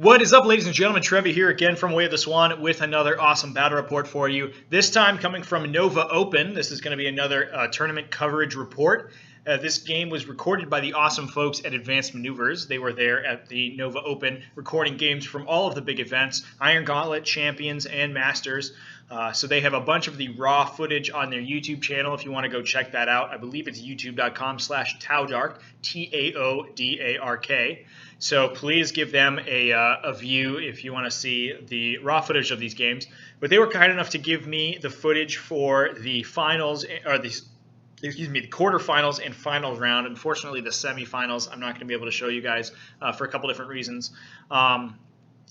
What is up, ladies and gentlemen? Trevor here again from Way of the Swan with another awesome battle report for you. This time coming from Nova Open. This is going to be another tournament coverage report. This game was recorded by the awesome folks at Advanced Maneuvers. They were there at the Nova Open recording games from all of the big events, Iron Gauntlet, Champions, and Masters. So they have a bunch of the raw footage on their YouTube channel if you want to go check that out. I believe it's youtube.com/Taodark, Taodark. So please give them a view if you want to see the raw footage of these games. But they were kind enough to give me the footage for the finals, or the quarterfinals and finals round. Unfortunately, the semifinals I'm not going to be able to show you guys for a couple different reasons.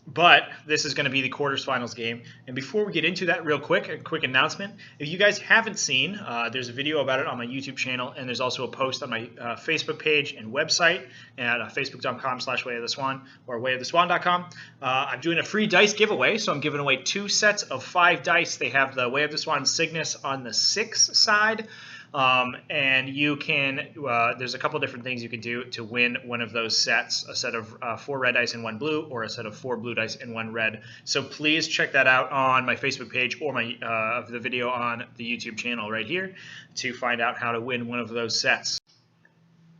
But this is going to be the quarters-finals game. And before we get into that, real quick, a quick announcement. If you guys haven't seen, there's a video about it on my YouTube channel, and there's also a post on my Facebook page and website at facebook.com/wayoftheswan or wayoftheswan.com. I'm doing a free dice giveaway, so I'm giving away 2 sets of 5 dice. They have the Way of the Swan Cygnus on the 6 side. And you can, there's a couple different things you can do to win one of those sets, a set of 4 red dice and 1 blue, or a set of 4 blue dice and 1 red. So please check that out on my Facebook page or my the video on the YouTube channel right here to find out how to win one of those sets.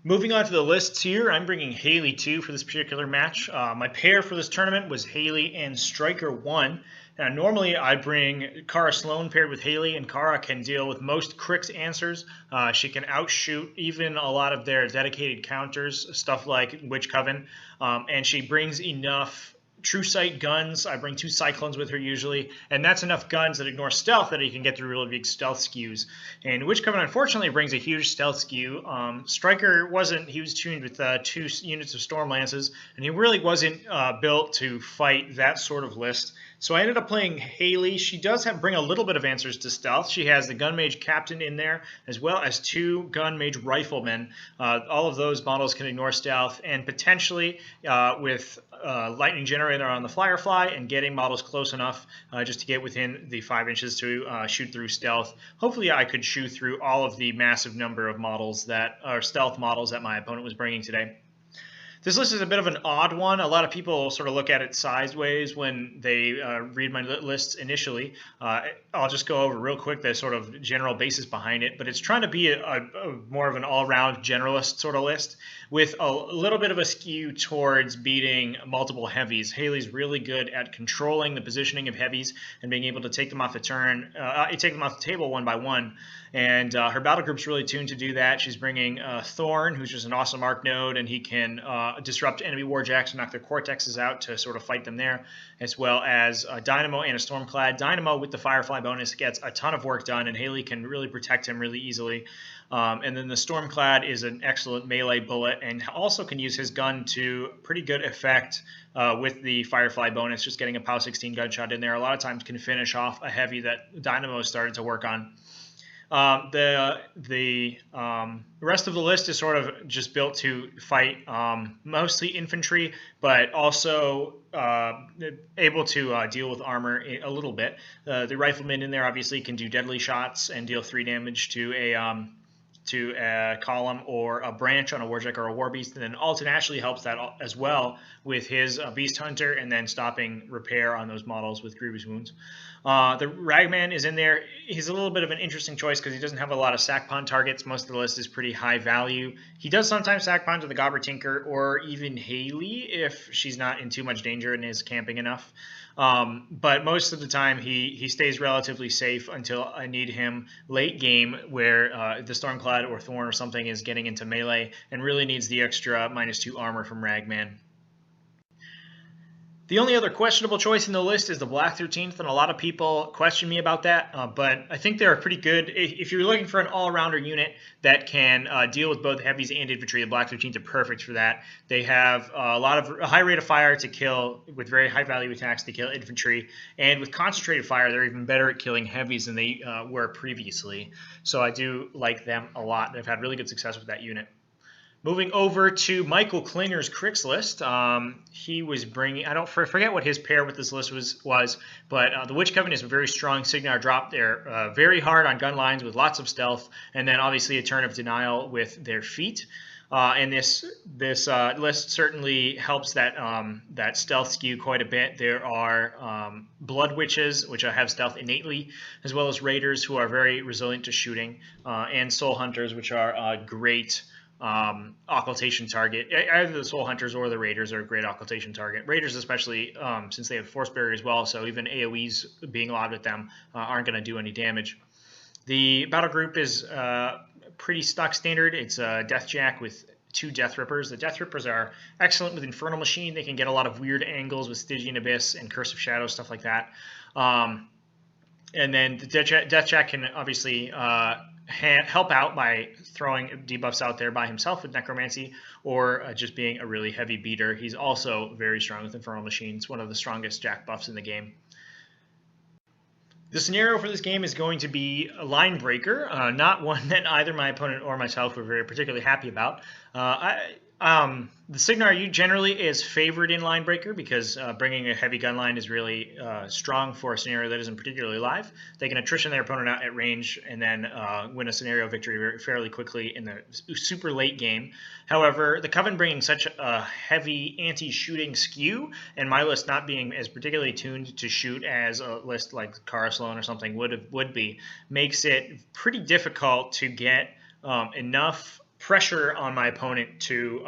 Moving on to the lists here, I'm bringing Haley2 for this particular match. My pair for this tournament was Haley and Striker1. Now, normally I bring Kara Sloan paired with Haley, and Kara can deal with most Cryx answers. She can outshoot even a lot of their dedicated counters, stuff like Witch Coven, and she brings enough True Sight guns. I bring 2 Cyclones with her usually, and that's enough guns that ignore stealth that he can get through really big stealth skews. And Witch Coven unfortunately brings a huge stealth skew. Striker wasn't, he was tuned with 2 units of Storm Lances, and he really wasn't built to fight that sort of list. So I ended up playing Haley. She does bring a little bit of answers to stealth. She has the Gun Mage Captain in there, as well as 2 Gun Mage Riflemen. All of those models can ignore stealth, and potentially with Lightning Generator on the Firefly and getting models close enough just to get within the 5 inches to shoot through stealth. Hopefully I could shoot through all of the massive number of models that are stealth models that my opponent was bringing today. This list is a bit of an odd one. A lot of people sort of look at it sideways when they read my lists initially. I'll just go over real quick the sort of general basis behind it, but it's trying to be a more of an all-round generalist sort of list with a little bit of a skew towards beating multiple heavies. Haley's really good at controlling the positioning of heavies and being able to take them off the take them off the table one by one. And her battle group's really tuned to do that. She's bringing Thorn, who's just an awesome arc node, and he can disrupt enemy warjacks and knock their cortexes out to sort of fight them there, as well as Dynamo and a Stormclad. Dynamo with the Firefly bonus gets a ton of work done, and Haley can really protect him really easily. And then the Stormclad is an excellent melee bullet and also can use his gun to pretty good effect with the Firefly bonus, just getting a POW 16 gunshot in there. A lot of times can finish off a heavy that Dynamo started to work on. The rest of the list is sort of just built to fight mostly infantry, but also able to deal with armor a little bit. The rifleman in there obviously can do deadly shots and deal 3 damage to a column or a branch on a Warjack or a Warbeast, and then Alton actually helps that as well with his Beast Hunter and then stopping repair on those models with Grievous Wounds. The Ragman is in there. He's a little bit of an interesting choice because he doesn't have a lot of sack-pon targets. Most of the list is pretty high value. He does sometimes sack-pon to the Gobber Tinker or even Haley if she's not in too much danger and is camping enough. But most of the time he stays relatively safe until I need him late game where the Stormclad or Thorn or something is getting into melee and really needs the extra -2 armor from Ragman. The only other questionable choice in the list is the Black 13th, and a lot of people question me about that, but I think they're pretty good. If you're looking for an all-rounder unit that can deal with both heavies and infantry, the Black 13th are perfect for that. They have a high rate of fire to kill with very high value attacks to kill infantry, and with concentrated fire, they're even better at killing heavies than they were previously. So I do like them a lot. They've had really good success with that unit. Moving over to Michael Klinger's Cryx list, he was bringing, I forget what his pair with this list was, but the Witch Coven is a very strong Cygnar drop. They're very hard on gun lines with lots of stealth, and then obviously a turn of denial with their feet. And this list certainly helps that stealth skew quite a bit. There are Blood Witches, which have stealth innately, as well as Raiders, who are very resilient to shooting, and Soul Hunters, which are a great occultation target. Either the Soul Hunters or the Raiders are a great occultation target. Raiders especially, since they have Force Barrier as well, so even AoEs being lobbed at them aren't going to do any damage. The battle group is pretty stock standard. It's a Deathjack with 2 Death Rippers. The Death Rippers are excellent with Infernal Machine. They can get a lot of weird angles with Stygian Abyss and Curse of Shadows, stuff like that. And then the Deathjack can obviously help out by throwing debuffs out there by himself with Necromancy, or just being a really heavy beater. He's also very strong with Infernal Machine. It's one of the strongest Jack buffs in the game. The scenario for this game is going to be a line breaker, not one that either my opponent or myself were very particularly happy about. The Cygnar generally is favored in line breaker because bringing a heavy gun line is really strong for a scenario that isn't particularly live. They can attrition their opponent out at range and then win a scenario victory fairly quickly in the super late game. However, the Coven bringing such a heavy anti-shooting skew, and my list not being as particularly tuned to shoot as a list like Carsloan or something would be, makes it pretty difficult to get enough pressure on my opponent to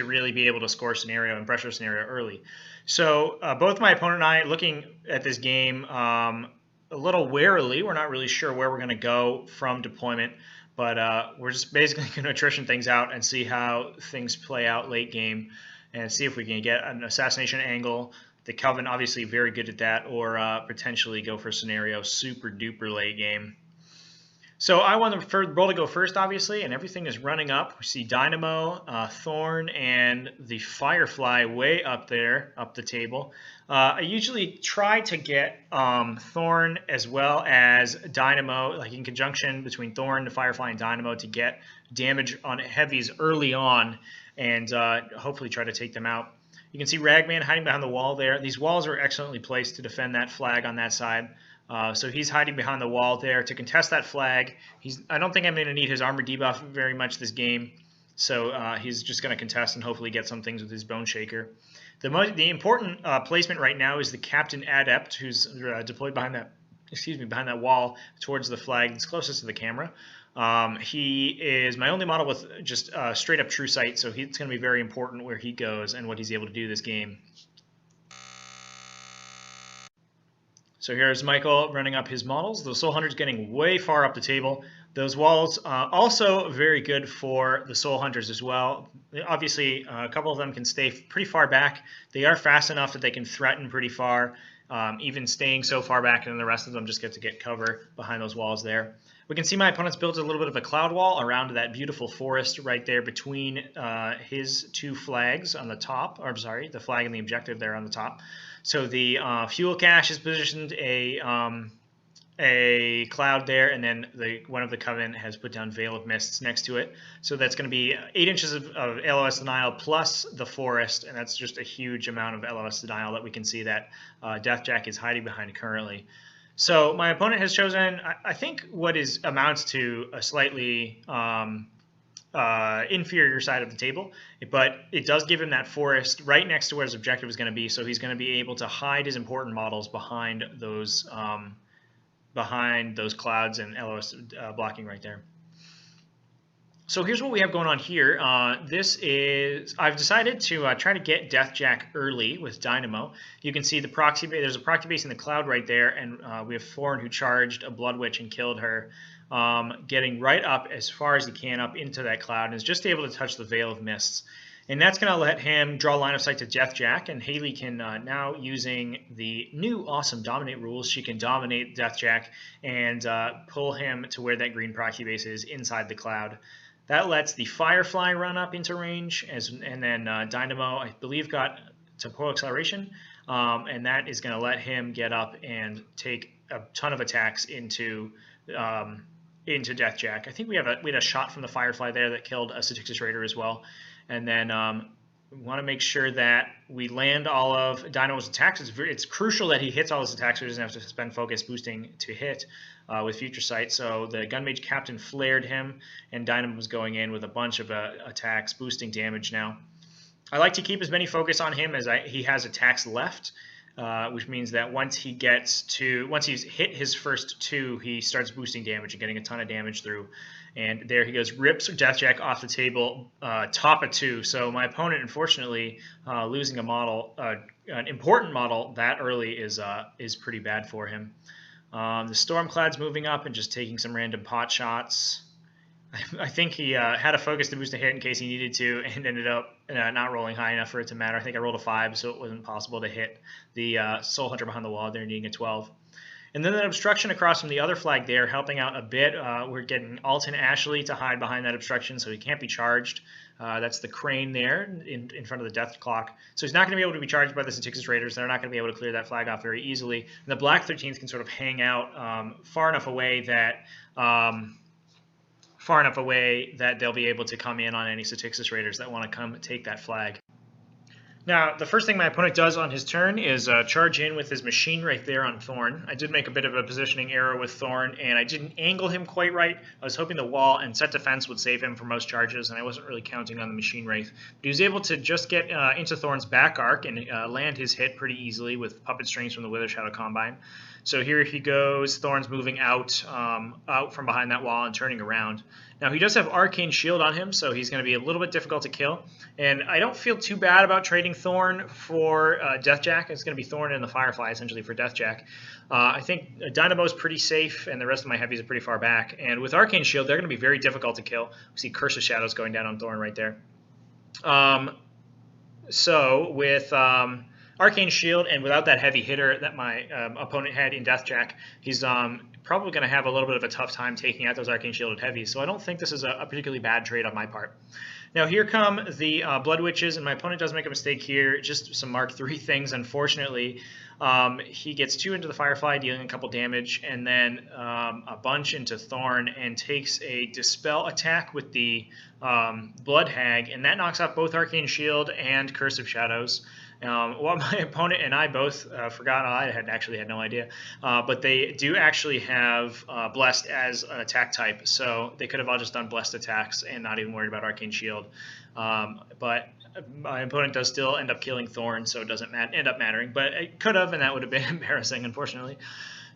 really be able to score scenario and pressure scenario early. So both my opponent and I, looking at this game a little warily, we're not really sure where we're going to go from deployment, but we're just basically going to attrition things out and see how things play out late game and see if we can get an assassination angle. The Coven obviously very good at that, or potentially go for scenario super duper late game. So I want the roll to go first, obviously, and everything is running up. We see Dynamo, Thorn, and the Firefly way up there, up the table. I usually try to get Thorn as well as Dynamo, like in conjunction between Thorn, the Firefly, and Dynamo to get damage on heavies early on and hopefully try to take them out. You can see Ragman hiding behind the wall there. These walls are excellently placed to defend that flag on that side. So he's hiding behind the wall there to contest that flag. I don't think I'm going to need his armor debuff very much this game, so he's just going to contest and hopefully get some things with his Bone Shaker. The important placement right now is the Captain Adept, who's deployed behind that wall towards the flag that's closest to the camera. He is my only model with just straight up true sight, so it's going to be very important where he goes and what he's able to do this game. So here's Michael running up his models. The Soul Hunter's getting way far up the table. Those walls also very good for the Soul Hunters as well. Obviously, a couple of them can stay pretty far back. They are fast enough that they can threaten pretty far, even staying so far back, and then the rest of them just get to get cover behind those walls there. We can see my opponent's built a little bit of a cloud wall around that beautiful forest right there between his 2 flags on the top, or I'm sorry, the flag and the objective there on the top. So the fuel cache is positioned a cloud there, and then one of the Coven has put down Veil of Mists next to it. So that's going to be 8 inches of LOS denial plus the forest, and that's just a huge amount of LOS denial that we can see that Deathjack is hiding behind currently. So my opponent has chosen, I think, what amounts to a slightly inferior side of the table, but it does give him that forest right next to where his objective is going to be, so he's going to be able to hide his important models behind those clouds and LOS blocking right there. So here's what we have going on here. I've decided to try to get Deathjack early with Dynamo. You can see the proxy base. There's a proxy base in the cloud right there, and we have Thorn who charged a Blood Witch and killed her, getting right up as far as he can up into that cloud, and is just able to touch the Veil of Mists. And that's going to let him draw line of sight to Deathjack, and Haley can now, using the new awesome Dominate rules, she can dominate Deathjack and pull him to where that green proxy base is inside the cloud. That lets the Firefly run up into range, and then Dynamo, I believe, got temporal acceleration, and that is going to let him get up and take a ton of attacks into into Deathjack. I think we had a shot from the Firefly there that killed a Styxis Raider as well. And then we want to make sure that we land all of Dynamo's attacks. It's crucial that he hits all his attacks so he doesn't have to spend focus boosting to hit with Future Sight. So the Gunmage Captain flared him, and Dynamo was going in with a bunch of attacks, boosting damage now. I like to keep as many focus on him as he has attacks left. Which means that once he's hit his first 2, he starts boosting damage and getting a ton of damage through. And there he goes, rips Deathjack off the table, top of 2. So my opponent, unfortunately, losing a model, an important model that early is pretty bad for him. The Stormclad's moving up and just taking some random pot shots. I think he had a focus to boost a hit in case he needed to, and ended up not rolling high enough for it to matter. I think I rolled a 5, so it wasn't possible to hit the Soul Hunter behind the wall there, needing a 12. And then an obstruction across from the other flag there, helping out a bit. We're getting Alton Ashley to hide behind that obstruction, so he can't be charged. That's the crane there in front of the death clock. So he's not going to be able to be charged by the Styxis Raiders. They're not going to be able to clear that flag off very easily. And the Black 13th can sort of hang out far enough away that they'll be able to come in on any Styxis Raiders that want to come take that flag. Now, the first thing my opponent does on his turn is charge in with his machine right there on Thorn. I did make a bit of a positioning error with Thorn, and I didn't angle him quite right. I was hoping the wall and set defense would save him from most charges, and I wasn't really counting on the machine wraith. But he was able to just get into Thorn's back arc and land his hit pretty easily with puppet strings from the Wither Shadow Combine. So here he goes. Thorn's moving out from behind that wall and turning around. Now, he does have Arcane Shield on him, so he's going to be a little bit difficult to kill. And I don't feel too bad about trading Thorn for Deathjack. It's going to be Thorn and the Firefly, essentially, for Deathjack. I think Dynamo's pretty safe, and the rest of my heavies are pretty far back. And with Arcane Shield, they're going to be very difficult to kill. We see Curse of Shadows going down on Thorn right there. So with Arcane Shield, and without that heavy hitter that my opponent had in Deathjack, he's probably going to have a little bit of a tough time taking out those Arcane Shielded heavies, so I don't think this is a particularly bad trade on my part. Now here come the Blood Witches, and my opponent does make a mistake here, just some Mark III things, unfortunately. He gets 2 into the Firefly, dealing a couple damage, and then a bunch into Thorn, and takes a Dispel attack with the Blood Hag, and that knocks off both Arcane Shield and Curse of Shadows. What my opponent and I both forgot, I actually had no idea, but they do actually have Blessed as an attack type, so they could have all just done Blessed attacks and not even worried about Arcane Shield. But my opponent does still end up killing Thorn, so it doesn't end up mattering, but it could have, and that would have been embarrassing, unfortunately.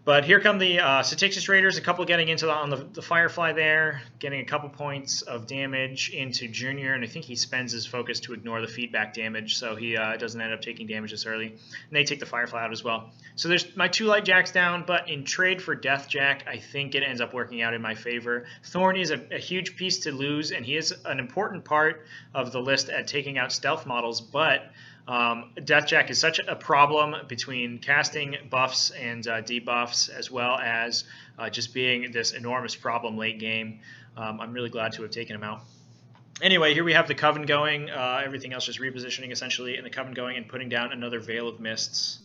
But here come the Styxis Raiders, a couple getting into on the Firefly there, getting a couple points of damage into Junior, and I think he spends his focus to ignore the feedback damage, so he doesn't end up taking damage this early. And they take the Firefly out as well. So there's my 2 Light Jacks down, but in trade for Deathjack, I think it ends up working out in my favor. Thorn is a huge piece to lose, and he is an important part of the list at taking out stealth models, but Deathjack is such a problem between casting buffs and debuffs, as well as just being this enormous problem late game. I'm really glad to have taken him out. Anyway, here we have the Coven going, everything else just repositioning essentially, and the Coven going and putting down another Veil of Mists.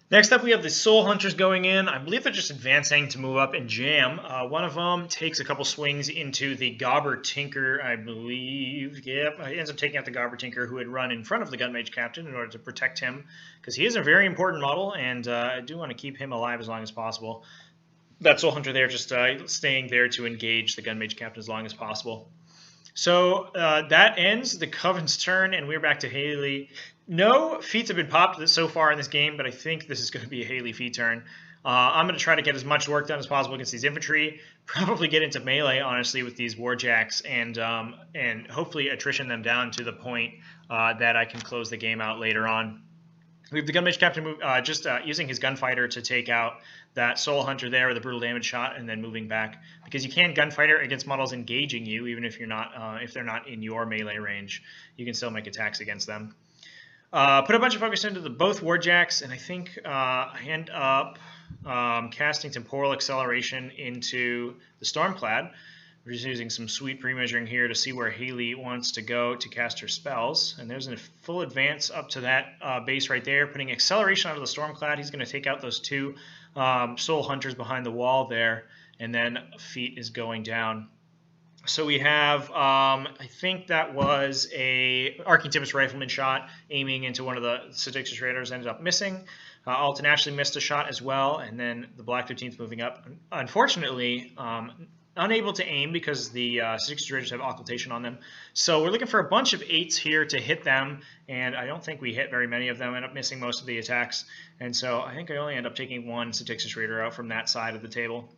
Next up, we have the Soul Hunters going in. I believe they're just advancing to move up and jam. One of them takes a couple swings into the Gobber Tinker, I believe. Yep, he ends up taking out the Gobber Tinker, who had run in front of the Gunmage Captain in order to protect him, because he is a very important model, and I do want to keep him alive as long as possible. That Soul Hunter there just staying there to engage the Gunmage Captain as long as possible. So that ends the Coven's turn, and we're back to Haley. No feats have been popped so far in this game, but I think this is going to be a Haley feat turn. I'm going to try to get as much work done as possible against these infantry, probably get into melee, honestly, with these Warjacks, and hopefully attrition them down to the point that I can close the game out later on. We have the Gunmage Captain just using his Gunfighter to take out that Soul Hunter there with a brutal damage shot, and then moving back, because you can Gunfighter against models engaging you, even if you're not if they're not in your melee range. You can still make attacks against them. Put a bunch of focus into both Warjacks, and I think I end up casting Temporal Acceleration into the Stormclad. We're just using some sweet pre-measuring here to see where Haley wants to go to cast her spells. And there's a full advance up to that base right there, putting Acceleration onto the Stormclad. He's going to take out those 2 Soul Hunters behind the wall there. and then feet is going down. So we have, I think that was a Arcane Tempest Rifleman shot aiming into one of the Styxis Raiders, ended up missing. Alton actually missed a shot as well, and then the Black 13th moving up. Unfortunately, unable to aim because the Styxis Raiders have occultation on them. So we're looking for a bunch of 8s here to hit them, and I don't think we hit very many of them. End up missing most of the attacks, and so I think I only end up taking one Styxis Raider out from that side of the table.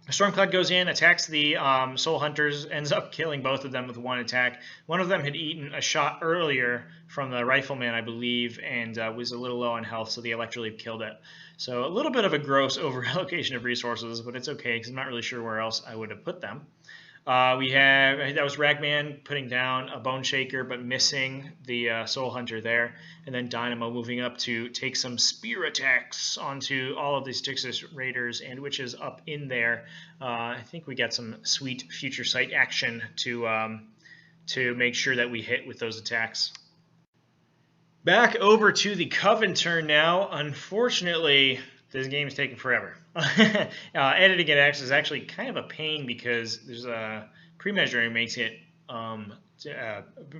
Stormcloud goes in, attacks the Soul Hunters, ends up killing both of them with one attack. One of them had eaten a shot earlier from the Rifleman, I believe, and was a little low on health, so the Electroleap killed it. So a little bit of a gross overallocation of resources, but it's okay because I'm not really sure where else I would have put them. We have, I think that was Ragman putting down a Bone Shaker, but missing the Soul Hunter there. And then Dynamo moving up to take some spear attacks onto all of these Styxis Raiders and Witches up in there. I think we got some sweet future sight action to make sure that we hit with those attacks. Back over to the Coven turn now. Unfortunately, this game is taking forever. Editing it is actually kind of a pain because there's pre-measuring makes it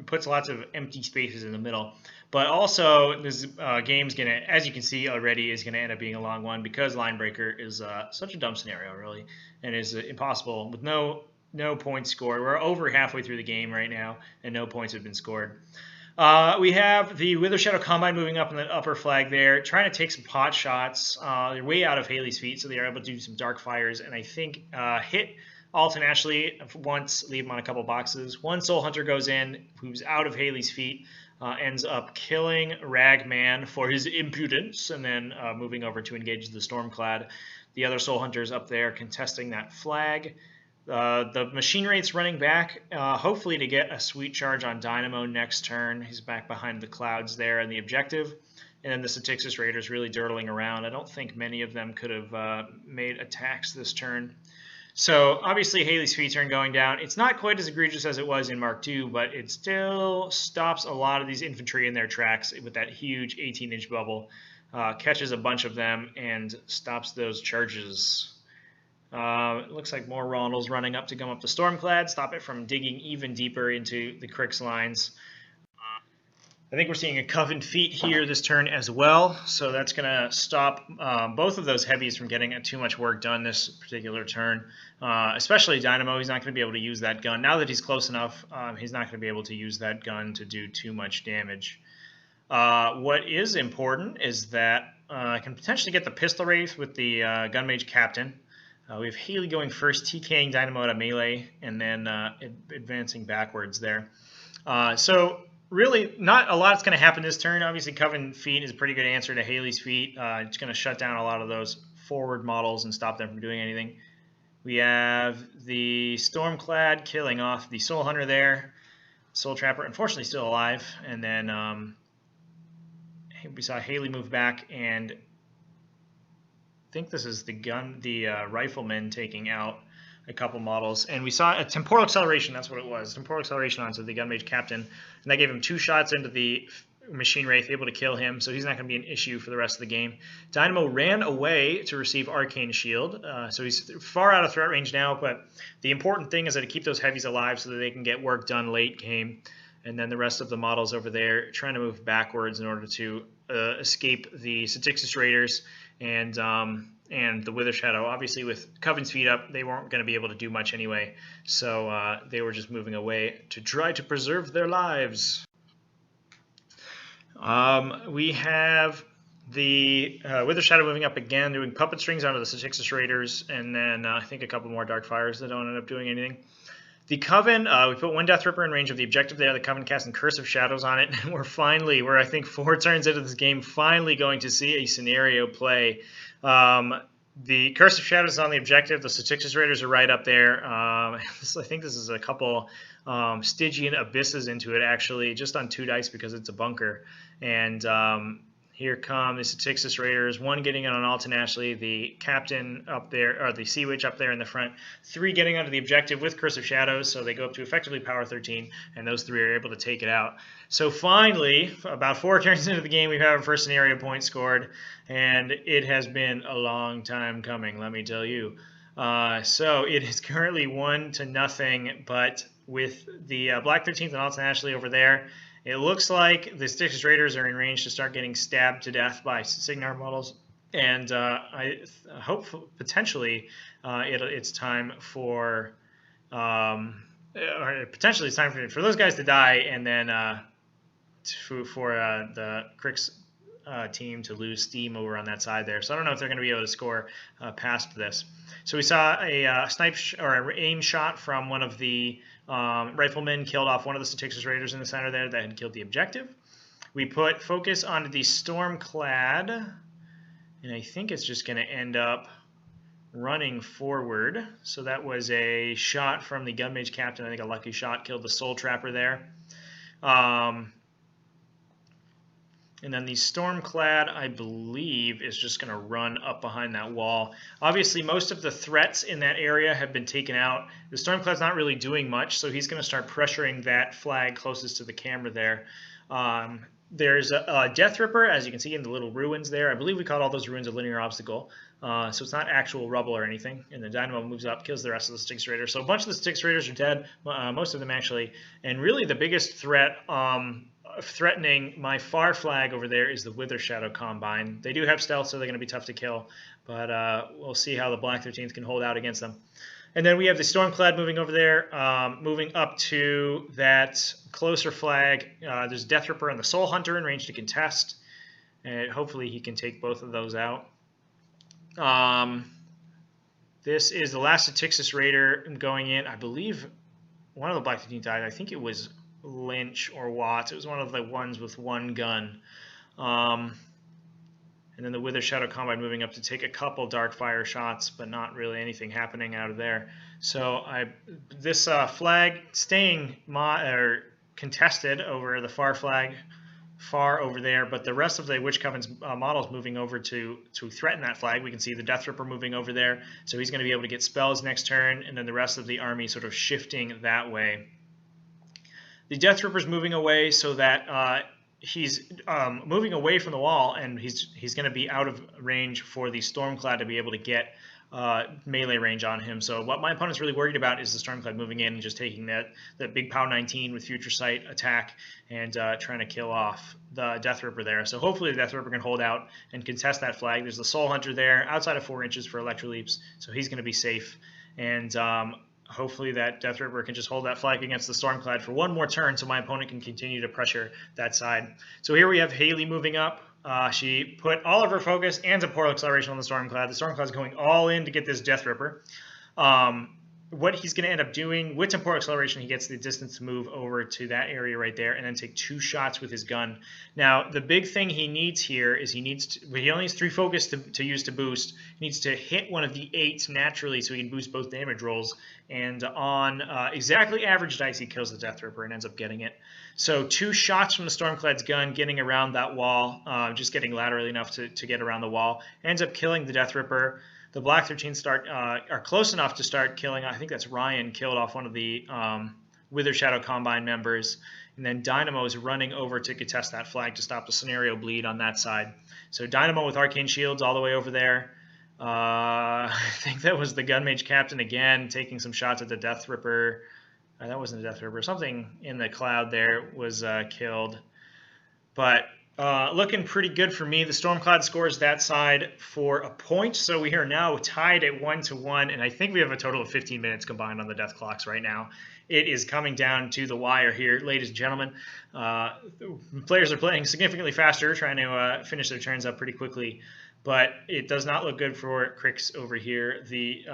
puts lots of empty spaces in the middle. But also, this game's gonna, as you can see already, is gonna end up being a long one because Line Breaker is such a dumb scenario, really, and is impossible with no points scored. We're over halfway through the game right now, and no points have been scored. We have the Wither Shadow Combine moving up in the upper flag there, trying to take some pot shots. They're way out of Haley's feet, so they are able to do some dark fires, and I think hit Alton Ashley once, leave him on a couple boxes. One Soul Hunter goes in, who's out of Haley's feet, ends up killing Ragman for his impudence, and then moving over to engage the Stormclad. The other Soul Hunters up there contesting that flag. The Machine Wraith's running back, hopefully to get a sweet charge on Dynamo next turn. He's back behind the clouds there in the objective. And then the Styxis Raiders really dirtling around. I don't think many of them could have made attacks this turn. So obviously Haley's feet turn going down. It's not quite as egregious as it was in Mark II, but it still stops a lot of these infantry in their tracks with that huge 18-inch bubble. Catches a bunch of them and stops those charges. It looks like more Rondels running up to come up the Stormclad, stop it from digging even deeper into the Cryx lines. I think we're seeing a Coven feat here this turn as well, so that's going to stop both of those heavies from getting too much work done this particular turn, especially Dynamo. He's not going to be able to use that gun. Now that he's close enough, he's not going to be able to use that gun to do too much damage. What is important is that I can potentially get the Pistol Wraith with the Gun Mage Captain. We have Haley going first, TKing Dynamo at a melee, and then advancing backwards there. So really, not a lot's going to happen this turn. Obviously, Coven feat is a pretty good answer to Haley's feat. It's going to shut down a lot of those forward models and stop them from doing anything. We have the Stormclad killing off the Soul Hunter there. Soul Trapper, unfortunately, still alive. And then we saw Haley move back, and I think this is the Rifleman taking out a couple models, and we saw a Temporal Acceleration. That's what it was. Temporal Acceleration onto the Gun Mage Captain, and that gave him 2 shots into the Machine Wraith, able to kill him, so he's not going to be an issue for the rest of the game. Dynamo ran away to receive Arcane Shield, so he's far out of threat range now, but the important thing is that to keep those heavies alive so that they can get work done late game, and then the rest of the models over there trying to move backwards in order to escape the Styxis Raiders and the Wither Shadow. Obviously, with Coven's feet up, they weren't going to be able to do much anyway, so they were just moving away to try to preserve their lives. We have the Wither Shadow moving up again, doing puppet strings onto the Styxis Raiders, and then I think a couple more Dark Fires that don't end up doing anything. The Coven, we put one Death Ripper in range of the objective there. The Coven casting Curse of Shadows on it. And we're I think 4 turns into this game, finally going to see a scenario play. The Curse of Shadows is on the objective. The Styxis Raiders are right up there. I think this is a couple Stygian Abysses into it, actually, just on 2 dice because it's a bunker. And here come the Styxis Raiders, 1 getting in on Alton Ashley, the Captain up there, or the Sea Witch up there in the front, 3 getting onto the objective with Curse of Shadows, so they go up to effectively power 13, and those 3 are able to take it out. So finally, about 4 turns into the game, we have our first scenario point scored, and it has been a long time coming, let me tell you. So it is currently 1-0, but with the Black 13th and Alton Ashley over there, it looks like the Styx Raiders are in range to start getting stabbed to death by Cygnar models. And I hope potentially it's time for, or potentially it's time for those guys to die, and then for the Cryx team to lose steam over on that side there. So I don't know if they're going to be able to score past this. So we saw a snipe or aim shot from one of the riflemen, killed off one of the Styx Raiders in the center there that had killed the objective. We put focus onto the Stormclad, and I think it's just going to end up running forward. So that was a shot from the Gunmage Captain. I think a lucky shot killed the Soul Trapper there. And then the Stormclad, I believe, is just going to run up behind that wall. Obviously, most of the threats in that area have been taken out. The Stormclad's not really doing much, so he's going to start pressuring that flag closest to the camera there. There's a Death Ripper, as you can see in the little ruins there. I believe we called all those ruins a linear obstacle. So it's not actual rubble or anything. And the Dynamo moves up, kills the rest of the Styx Raiders. So a bunch of the Styx Raiders are dead, most of them actually. And really the biggest threat threatening my far flag over there is the Wither Shadow Combine. They do have stealth, so they're going to be tough to kill. But we'll see how the Black 13th can hold out against them. And then we have the Stormclad moving over there, moving up to that closer flag. There's Death Ripper and the Soul Hunter in range to contest. And hopefully he can take both of those out. This is the last Styx Raider going in. I believe one of the Black 13th died. I think it was Lynch or WotS. It was one of the ones with one gun. And then the Wither Shadow Combine moving up to take a couple Darkfire shots, but not really anything happening out of there. So this flag staying contested over the far flag, far over there, but the rest of the Witch Coven's models moving over to threaten that flag. We can see the Death Ripper moving over there, so he's going to be able to get spells next turn, and then the rest of the army sort of shifting that way. The Death Ripper's moving away so that he's moving away from the wall, and he's going to be out of range for the Stormclad to be able to get melee range on him. So what my opponent's really worried about is the Stormclad moving in and just taking that big POW 19 with Future Sight attack and trying to kill off the Death Ripper there. So hopefully the Death Ripper can hold out and contest that flag. There's the Soul Hunter there outside of 4 inches for Electroleaps, so he's going to be safe. And hopefully that Death Ripper can just hold that flag against the Stormclad for one more turn so my opponent can continue to pressure that side. So here we have Haley moving up. She put all of her focus and Temporal Acceleration on the Stormclad. The Stormclad's going all in to get this Death Ripper. What he's going to end up doing with Temporal Acceleration, he gets the distance to move over to that area right there and then take 2 shots with his gun. Now, the big thing he needs here is he only has 3 focus to use to boost. He needs to hit one of the 8s naturally so he can boost both damage rolls. And on exactly average dice, he kills the Death Ripper and ends up getting it. So 2 shots from the Stormclad's gun, getting around that wall, just getting laterally enough to get around the wall, ends up killing the Death Ripper. The Black 13 are close enough to start killing. I think that's Ryan killed off one of the Wither Shadow Combine members. And then Dynamo is running over to contest that flag to stop the scenario bleed on that side. So Dynamo with Arcane Shields all the way over there. I think that was the Gunmage Captain again, taking some shots at the Death Ripper. That wasn't the Death Ripper. Something in the cloud there was killed. But looking pretty good for me. The Stormclad scores that side for a point, so we are now tied at 1-1, and I think we have a total of 15 minutes combined on the death clocks right now. It is coming down to the wire here, ladies and gentlemen. Players are playing significantly faster, trying to finish their turns up pretty quickly, but it does not look good for Cryx over here. The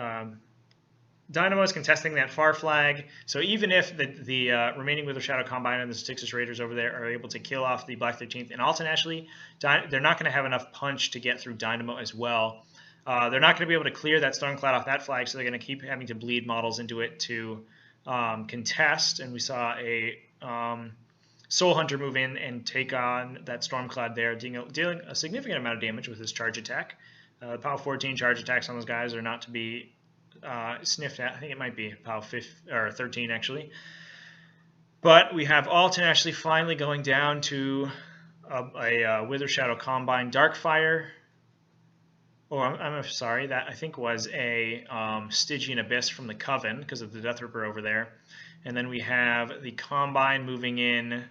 Dynamo is contesting that far flag, so even if the remaining Wither Shadow Combine and the Styx Raiders over there are able to kill off the Black 13th and Alton Ashley, they're not going to have enough punch to get through Dynamo as well. They're not going to be able to clear that Stormclad off that flag, so they're going to keep having to bleed models into it to contest. And we saw a Soul Hunter move in and take on that Stormclad there, dealing a significant amount of damage with his charge attack. POW 14 charge attacks on those guys are not to be sniffed at. I think it might be POW 13 actually. But we have Alton Ashley finally going down to a Wither Shadow Combine Darkfire. Oh, I'm sorry. That I think was a Stygian Abyss from the Coven because of the Death Ripper over there. And then we have the Combine moving in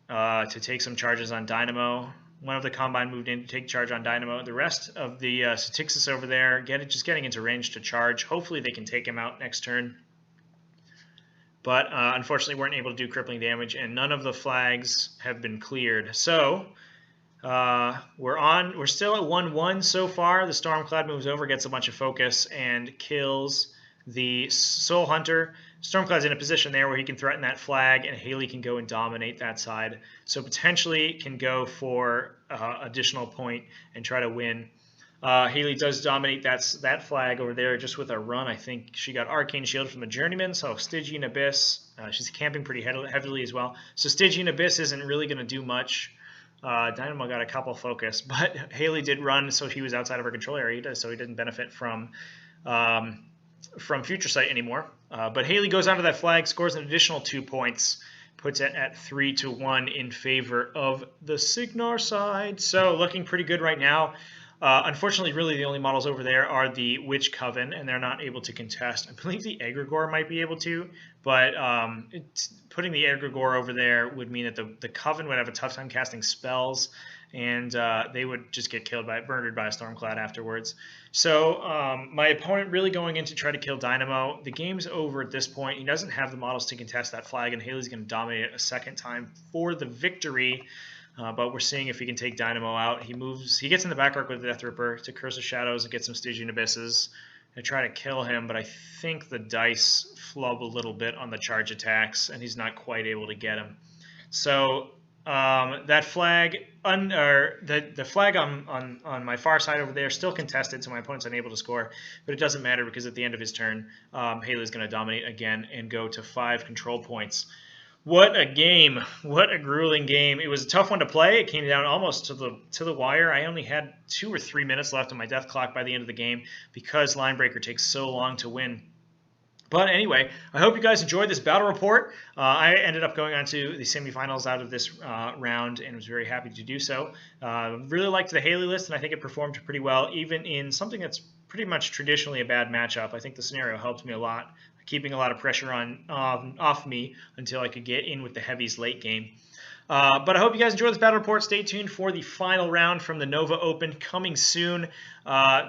to take some charges on Dynamo. One of the Combine moved in to take charge on Dynamo. The rest of the Styxis over there just getting into range to charge. Hopefully they can take him out next turn. But unfortunately weren't able to do crippling damage, and none of the flags have been cleared. So we're still at 1-1 so far. The Stormclad moves over, gets a bunch of focus, and kills the Soul Hunter. Stormclad's in a position there where he can threaten that flag, and Haley can go and dominate that side. So potentially can go for additional point and try to win. Haley does dominate that flag over there just with a run. I think she got Arcane Shield from the Journeyman, so Stygian Abyss. She's camping pretty heavily as well. So Stygian Abyss isn't really going to do much. Dynamo got a couple focus, but Haley did run, so he was outside of her control area, so he didn't benefit from Future Sight anymore. But Haley goes onto that flag, scores an additional 2 points, puts it at 3-1 in favor of the Cygnar side. So looking pretty good right now. Unfortunately, really the only models over there are the Witch Coven, and they're not able to contest. I believe the Egregore might be able to, but putting the Egregore over there would mean that the Coven would have a tough time casting spells, and they would just get murdered by a Stormclad afterwards. So my opponent really going in to try to kill Dynamo. The game's over at this point. He doesn't have the models to contest that flag, and Haley's going to dominate it a second time for the victory. But we're seeing if he can take Dynamo out. He gets in the back arc with the Death Ripper to Curse of Shadows and get some Stygian Abysses and try to kill him, but I think the dice flub a little bit on the charge attacks, and he's not quite able to get him. So that flag, the flag on my far side over there, still contested, so my opponent's unable to score, but it doesn't matter because at the end of his turn, Haley's going to dominate again and go to 5 control points. What a game. What a grueling game. It was a tough one to play. It came down almost to the wire. I only had 2 or 3 minutes left on my death clock by the end of the game because Linebreaker takes so long to win. But anyway, I hope you guys enjoyed this battle report. I ended up going on to the semifinals out of this round and was very happy to do so. Really liked the Haley list, and I think it performed pretty well, even in something that's pretty much traditionally a bad matchup. I think the scenario helped me a lot, keeping a lot of pressure off me until I could get in with the heavies late game. But I hope you guys enjoyed this battle report. Stay tuned for the final round from the Nova Open coming soon.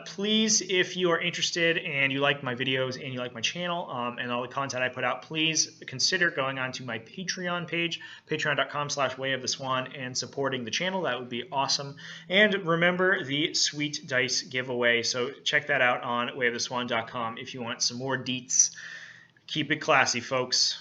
Please, if you are interested and you like my videos and you like my channel and all the content I put out, please consider going on to my Patreon page, patreon.com/wayoftheswan, and supporting the channel. That would be awesome. And remember the Sweet Dice giveaway. So check that out on wayoftheswan.com if you want some more deets. Keep it classy, folks.